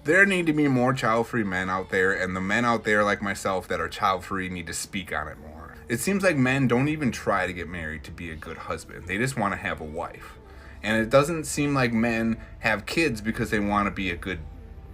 There need to be more child-free men out there, and the men out there like myself that are child-free need to speak on it more. It seems like men don't even try to get married to be a good husband. They just want to have a wife. And it doesn't seem like men have kids because they want to be a good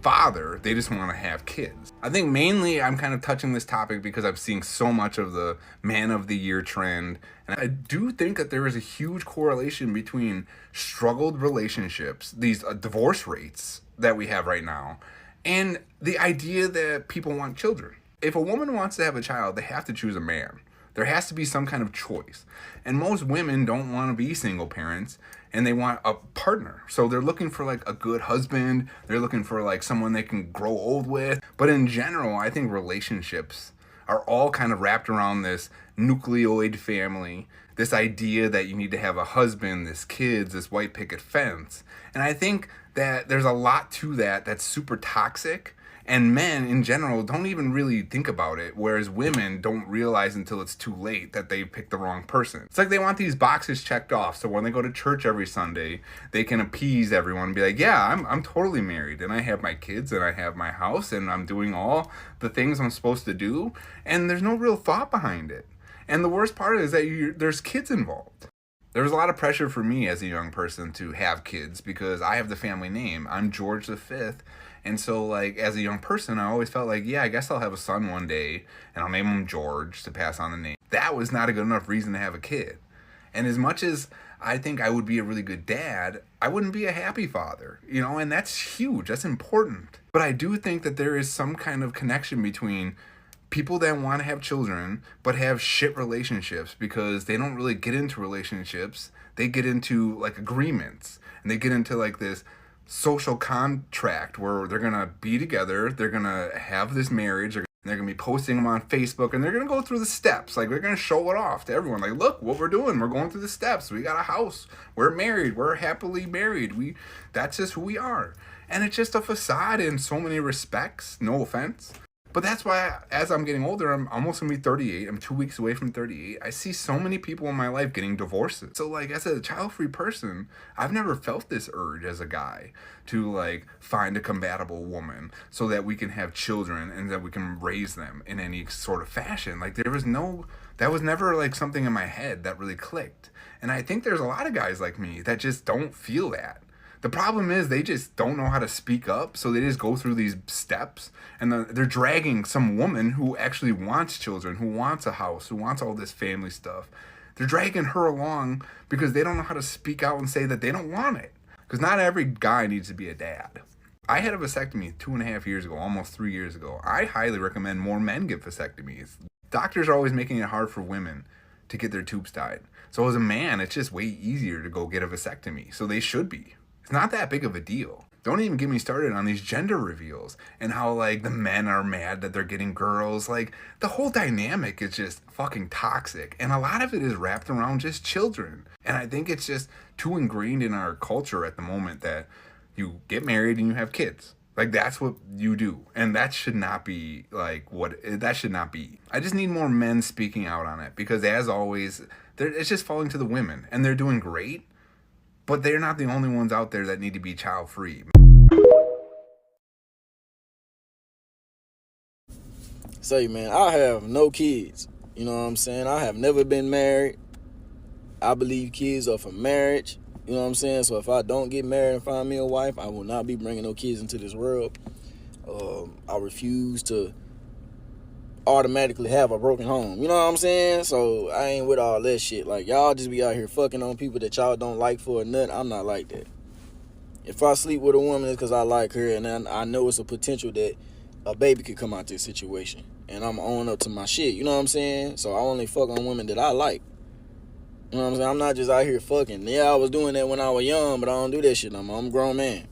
father. They just want to have kids. I think mainly I'm kind of touching this topic because I'm seeing so much of the man of the year trend. And I do think that there is a huge correlation between struggled relationships, these divorce rates that we have right now, and the idea that people want children. If a woman wants to have a child, they have to choose a man. There has to be some kind of choice. And most women don't want to be single parents, and they want a partner. So they're looking for like a good husband. They're looking for like someone they can grow old with. But in general, I think relationships are all kind of wrapped around this nucleoid family, this idea that you need to have a husband, this kids, this white picket fence. And I think that there's a lot to that that's super toxic. And men in general don't even really think about it, whereas women don't realize until it's too late that they picked the wrong person. It's like they want these boxes checked off, so when they go to church every Sunday, they can appease everyone and be like, yeah, I'm totally married, and I have my kids, and I have my house, and I'm doing all the things I'm supposed to do, and there's no real thought behind it. And the worst part is that there's kids involved. There was a lot of pressure for me as a young person to have kids because I have the family name. I'm George V. And so, like, as a young person, I always felt like, yeah, I guess I'll have a son one day, and I'll name him George to pass on the name. That was not a good enough reason to have a kid. And as much as I think I would be a really good dad, I wouldn't be a happy father, you know, and that's huge. That's important. But I do think that there is some kind of connection between people that want to have children but have shit relationships because they don't really get into relationships. They get into, like, agreements, and they get into, like, this social contract where they're gonna be together, they're gonna have this marriage, they're gonna be posting them on Facebook, and they're gonna go through the steps. Like, they're gonna show it off to everyone. Like, look what we're doing. We're going through the steps. We got a house. We're married. We're happily married. That's just who we are. And it's just a facade in so many respects. No offense. But that's why, as I'm getting older, I'm almost gonna be 38. I'm 2 weeks away from 38. I see so many people in my life getting divorces. So, like, as a child-free person, I've never felt this urge as a guy to, like, find a compatible woman so that we can have children and that we can raise them in any sort of fashion. Like, that was never, like, something in my head that really clicked. And I think there's a lot of guys like me that just don't feel that. The problem is they just don't know how to speak up, so they just go through these steps, and they're dragging some woman who actually wants children, who wants a house, who wants all this family stuff. They're dragging her along because they don't know how to speak out and say that they don't want it. Because not every guy needs to be a dad. I had a vasectomy 2.5 years ago, almost 3 years ago. I highly recommend more men get vasectomies. Doctors are always making it hard for women to get their tubes tied. So as a man, it's just way easier to go get a vasectomy. So they should be. It's not that big of a deal. Don't even get me started on these gender reveals and how, like, the men are mad that they're getting girls. Like, the whole dynamic is just fucking toxic. And a lot of it is wrapped around just children. And I think it's just too ingrained in our culture at the moment that you get married and you have kids. Like, that's what you do. And that should not be, like, that should not be. I just need more men speaking out on it because, as always, it's just falling to the women. And they're doing great. But they're not the only ones out there that need to be child-free. Say, man, I have no kids. You know what I'm saying? I have never been married. I believe kids are for marriage. You know what I'm saying? So if I don't get married and find me a wife, I will not be bringing no kids into this world. I refuse to automatically have a broken home. You know what I'm saying? So I ain't with all that shit. Like, y'all just be out here fucking on people that y'all don't like for a nut. I'm not like that. If I sleep with a woman, it's because I like her, and then I know it's a potential that a baby could come out this situation. And I'm own up to my shit. You know what I'm saying? So I only fuck on women that I like. You know what I'm saying? I'm not just out here fucking. Yeah, I was doing that when I was young, but I don't do that shit no more. I'm a grown man.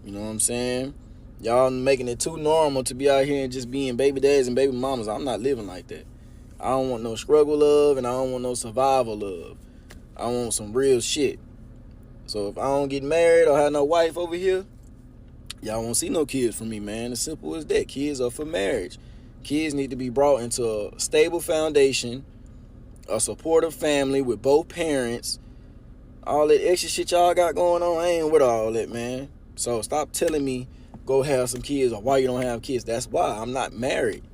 You know what I'm saying? Y'all making it too normal to be out here and just being baby dads and baby mamas. I'm not living like that. I don't want no struggle love, and I don't want no survival love. I want some real shit. So if I don't get married or have no wife over here, y'all won't see no kids from me, man. As simple as that. Kids are for marriage. Kids need to be brought into a stable foundation, a supportive family with both parents. All that extra shit y'all got going on, I ain't with all that, man. So stop telling me go have some kids or why you don't have kids. That's why I'm not married.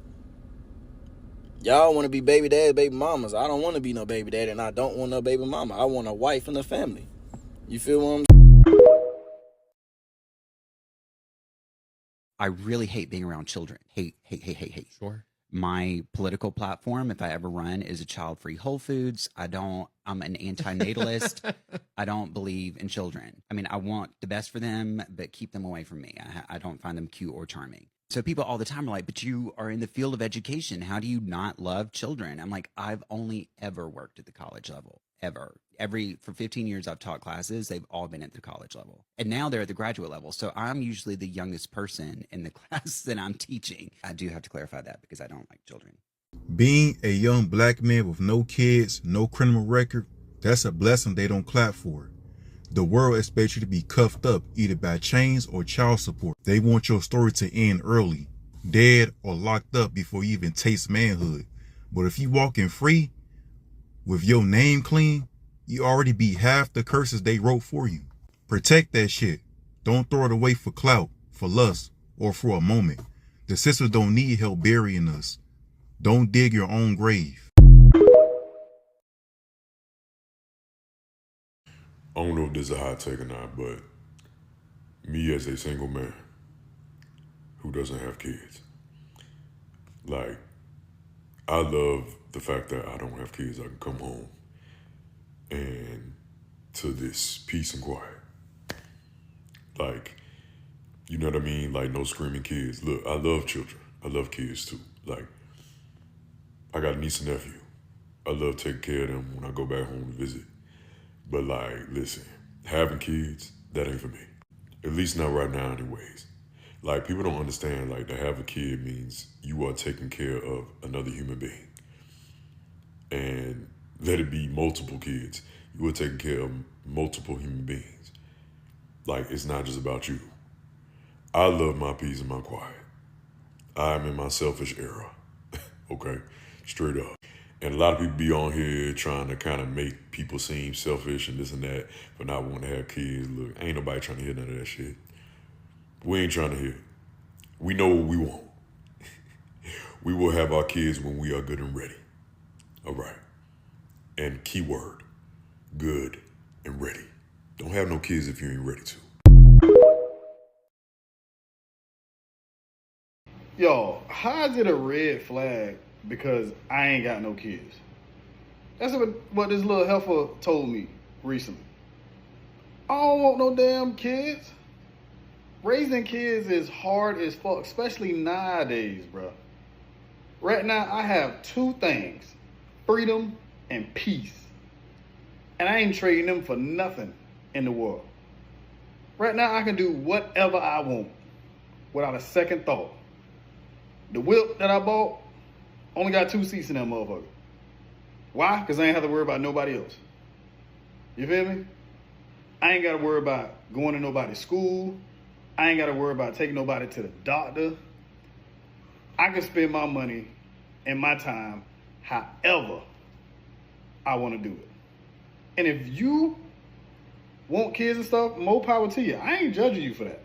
Y'all want to be baby dads, baby mamas. I don't want to be no baby daddy, and I don't want no baby mama. I want a wife and a family. You feel what I'm saying? I really hate being around children. Hate. Sure. My political platform, if I ever run, is a child-free Whole Foods. I'm an anti-natalist. I don't believe in children. I mean, I want the best for them, but keep them away from me. I don't find them cute or charming. So people all the time are like, but you are in the field of education. How do you not love children? I'm like, I've only ever worked at the college level, ever. For 15 years I've taught classes, they've all been at the college level. And now they're at the graduate level. So I'm usually the youngest person in the class that I'm teaching. I do have to clarify that because I don't like children. Being a young black man with no kids, no criminal record, that's a blessing they don't clap for. The world expects you to be cuffed up either by chains or child support. They want your story to end early, dead or locked up before you even taste manhood. But if you walking free with your name clean, you already beat half the curses they wrote for you. Protect that shit. Don't throw it away for clout, for lust, or for a moment. The sisters don't need help burying us. Don't dig your own grave. I don't know if this is a hot take or not, but me as a single man who doesn't have kids, like, I love the fact that I don't have kids. I can come home and to this peace and quiet. Like, you know what I mean? Like, no screaming kids. Look, I love children. I love kids too. Like, I got a niece and nephew. I love taking care of them when I go back home to visit. But like, listen, having kids, that ain't for me. At least not right now anyways. Like, people don't understand, like, to have a kid means you are taking care of another human being. And let it be multiple kids. You are taking care of multiple human beings. Like, it's not just about you. I love my peace and my quiet. I'm in my selfish era. Okay? Straight up. And a lot of people be on here trying to kind of make people seem selfish and this and that for not wanting to have kids. Look, ain't nobody trying to hear none of that shit. We ain't trying to hear. We know what we want. We will have our kids when we are good and ready. All right. And keyword, good and ready. Don't have no kids if you ain't ready to. Yo, how is it a red flag because I ain't got no kids? That's what this little heifer told me recently. I don't want no damn kids. Raising kids is hard as fuck, especially nowadays, bro. Right now, I have two things: freedom and peace. And I ain't trading them for nothing in the world. Right now, I can do whatever I want without a second thought. The whip that I bought only got 2 seats in that motherfucker. Why? Because I ain't have to worry about nobody else. You feel me? I ain't got to worry about going to nobody's school. I ain't got to worry about taking nobody to the doctor. I can spend my money and my time however I want to do it. And if you want kids and stuff, more power to you. I ain't judging you for that.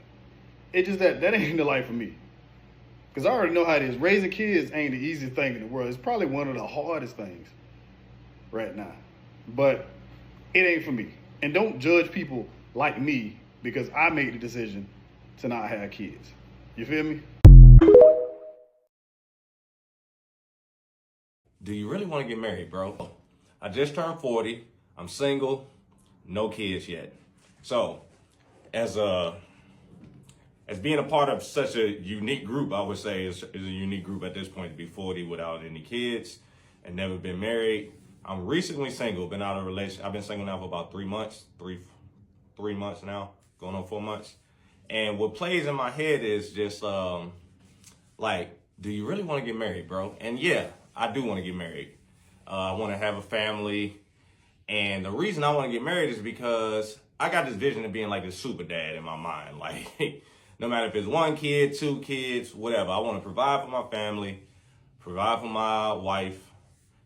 It's just that ain't the life for me. Because I already know how it is. Raising kids ain't the easiest thing in the world. It's probably one of the hardest things right now. But it ain't for me. And don't judge people like me because I made the decision to not have kids. You feel me? Do you really want to get married, bro? I just turned 40. I'm single, no kids yet. So, as being a part of such a unique group, I would say is a unique group at this point to be 40 without any kids and never been married. I'm recently single, been out of a relationship. I've been single now for about 3 months, three months now, going on 4 months. And what plays in my head is just like, do you really want to get married, bro? And yeah, I do want to get married. I want to have a family. And the reason I want to get married is because I got this vision of being like this super dad in my mind. Like, no matter if it's 1 kid, 2 kids, whatever. I want to provide for my family, provide for my wife.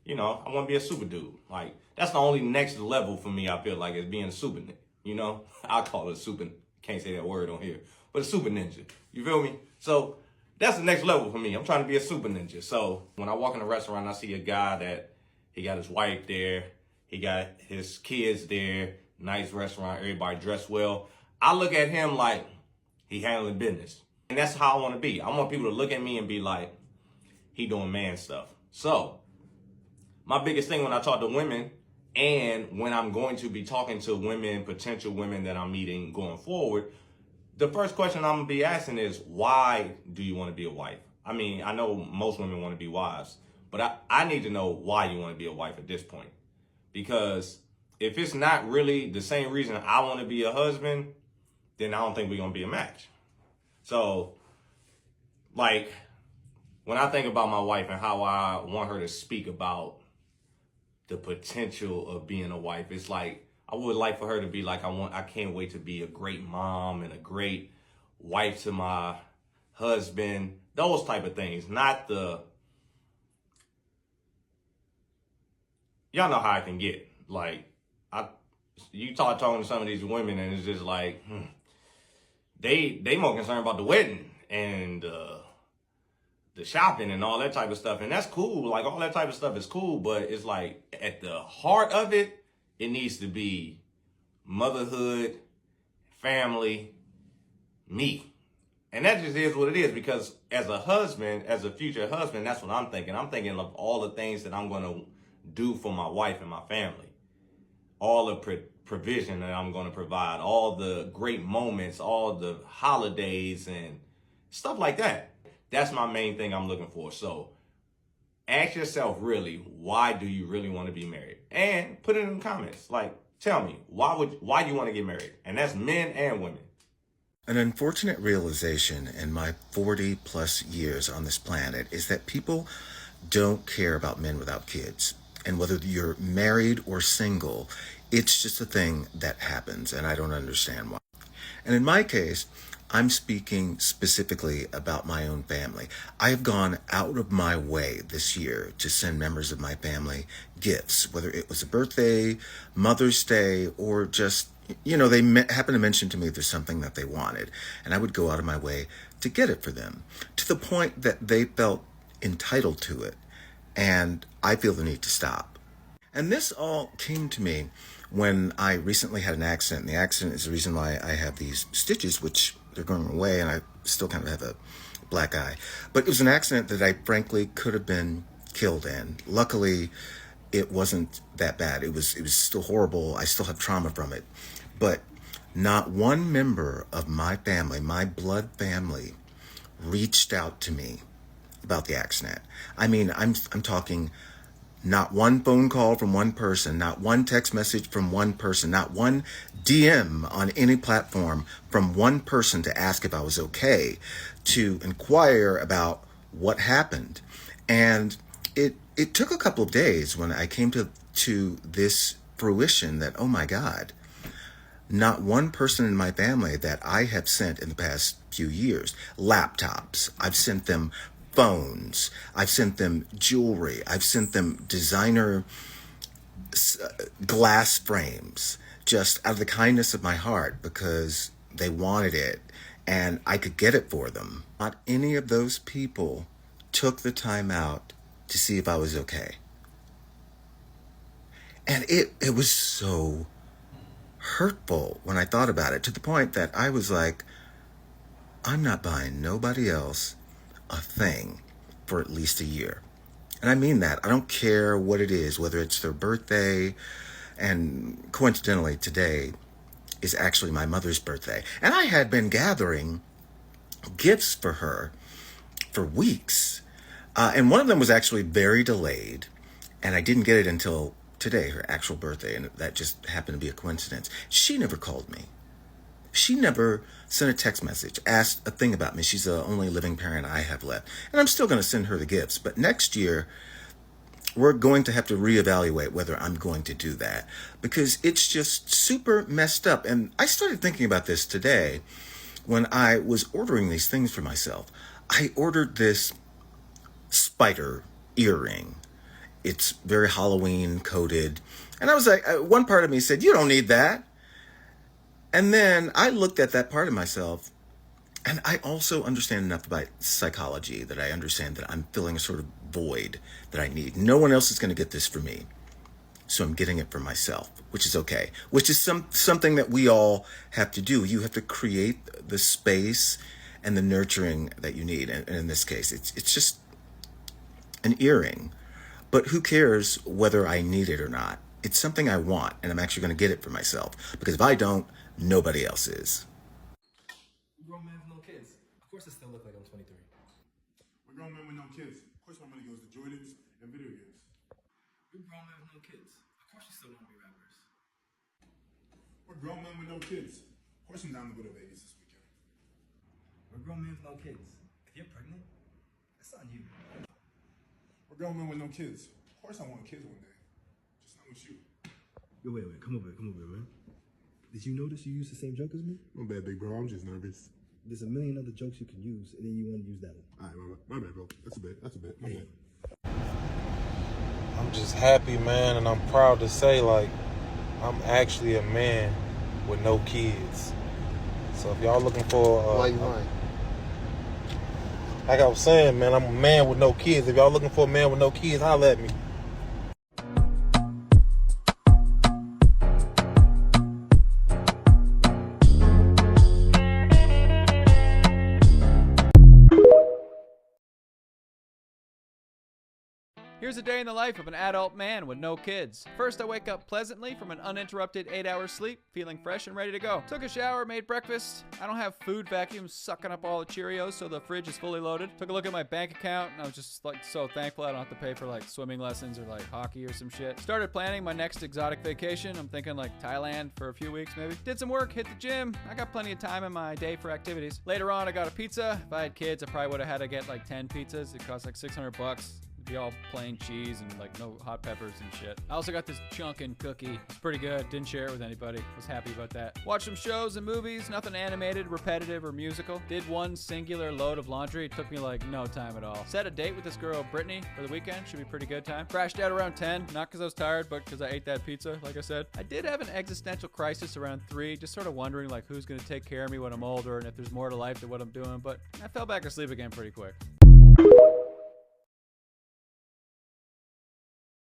You know, I want to be a super dude. Like, that's the only next level for me, I feel like, is being a super, you know? I call it super, can't say that word on here. but a super ninja. You feel me? So that's the next level for me. I'm trying to be a super ninja. So when I walk in a restaurant, I see a guy that he got his wife there, he got his kids there, nice restaurant, everybody dressed well. I look at him like he handling business. And that's how I want to be. I want people to look at me and be like, he doing man stuff. So my biggest thing when I talk to women, and when I'm going to be talking to women, potential women that I'm meeting going forward, the first question I'm going to be asking is, why do you want to be a wife? I mean, I know most women want to be wives, but I need to know why you want to be a wife at this point. Because if it's not really the same reason I want to be a husband, then I don't think we're going to be a match. So, like, when I think about my wife and how I want her to speak about the potential of being a wife, it's like, I would like for her to be like, I can't wait to be a great mom and a great wife to my husband, those type of things. Not the, y'all know how I can get. Like, you talking to some of these women and it's just like, they more concerned about the wedding and the shopping and all that type of stuff. And that's cool. Like, all that type of stuff is cool, but it's like, at the heart of it, it needs to be motherhood, family, me. And that just is what it is, because as a husband, as a future husband, that's what I'm thinking. I'm thinking of all the things that I'm going to do for my wife and my family. All the provision that I'm going to provide, all the great moments, all the holidays and stuff like that. That's my main thing I'm looking for. So ask yourself, really, why do you really want to be married? And put it in the comments. Like, tell me, why do you want to get married? And that's men and women. An unfortunate realization in my 40 plus years on this planet is that people don't care about men without kids. And whether you're married or single, it's just a thing that happens, and I don't understand why. And in my case, I'm speaking specifically about my own family. I have gone out of my way this year to send members of my family gifts, whether it was a birthday, Mother's Day, or just, they happen to mention to me there's something that they wanted. And I would go out of my way to get it for them, to the point that they felt entitled to it. And I feel the need to stop. And this all came to me when I recently had an accident. And the accident is the reason why I have these stitches, which they're going away, and I still kind of have a black eye. But it was an accident that I frankly could have been killed in. Luckily, it wasn't that bad. It was still horrible. I still have trauma from it. But not one member of my family, my blood family, reached out to me about the accident. I mean, I'm talking not one phone call from one person, not one text message from one person, not one DM on any platform from one person to ask if I was okay, to inquire about what happened. And it took a couple of days when I came to this fruition that, oh my God, not one person in my family that I have sent in the past few years laptops. I've sent them phones. I've sent them jewelry. I've sent them designer glass frames, just out of the kindness of my heart, because they wanted it and I could get it for them. Not any of those people took the time out to see if I was okay. And it was so hurtful when I thought about it, to the point that I was like, I'm not buying nobody else a thing for at least a year. And I mean that. I don't care what it is, whether it's their birthday, and coincidentally today is actually my mother's birthday. And I had been gathering gifts for her for weeks. And one of them was actually very delayed, and I didn't get it until today, her actual birthday, and that just happened to be a coincidence. She never called me. She never sent a text message, asked a thing about me. She's the only living parent I have left. And I'm still going to send her the gifts. But next year, we're going to have to reevaluate whether I'm going to do that, because it's just super messed up. And I started thinking about this today when I was ordering these things for myself. I ordered this spider earring. It's very Halloween coded. And I was like, one part of me said, you don't need that. And then I looked at that part of myself And I also understand enough about psychology that I understand that I'm filling a sort of void that I need. No one else is going to get this for me. So I'm getting it for myself, which is okay, which is something that we all have to do. You have to create the space and the nurturing that you need. And in this case, it's just an earring. But who cares whether I need it or not? It's something I want, and I'm actually going to get it for myself. Because if I don't, nobody else is. Grown man with no kids. Of course I still look like I'm 23. We're grown men with no kids. Of course my money goes to Jordans and video games. We're grown men with no kids. Of course you still want to be rappers. We're grown men with no kids. Of course I'm down to go to Vegas this weekend. We're grown men with no kids. If you're pregnant, that's on you. We're grown men with no kids. Of course I want kids one day. Just not with you. Yo, wait, come over here, man. Did you notice you used the same joke as me? My bad, big bro. I'm just nervous. There's a million other jokes you can use, and then you want to use that one. All right, my bad, bro. That's a bit. My bad. I'm just happy, man, and I'm proud to say, like, I'm actually a man with no kids. So if y'all looking for... Why you lying? Like I was saying, man, I'm a man with no kids. If y'all looking for a man with no kids, holla at me. Here's a day in the life of an adult man with no kids. First, I wake up pleasantly from an uninterrupted 8-hour sleep, feeling fresh and ready to go. Took a shower, made breakfast. I don't have food vacuum sucking up all the Cheerios, so the fridge is fully loaded. Took a look at my bank account, and I was just like so thankful I don't have to pay for like swimming lessons or like hockey or some shit. Started planning my next exotic vacation. I'm thinking like Thailand for a few weeks maybe. Did some work, hit the gym. I got plenty of time in my day for activities. Later on, I got a pizza. If I had kids, I probably would have had to get like 10 pizzas. It cost like $600. It'd be all plain cheese and like no hot peppers and shit. I also got this chunkin' cookie. It's pretty good. Didn't share it with anybody. Was happy about that. Watched some shows and movies. Nothing animated, repetitive, or musical. Did one singular load of laundry. It took me like no time at all. Set a date with this girl, Brittany, for the weekend. Should be a pretty good time. Crashed out around 10. Not because I was tired, but because I ate that pizza, like I said. I did have an existential crisis around 3. Just sort of wondering like who's going to take care of me when I'm older and if there's more to life than what I'm doing. But I fell back asleep again pretty quick.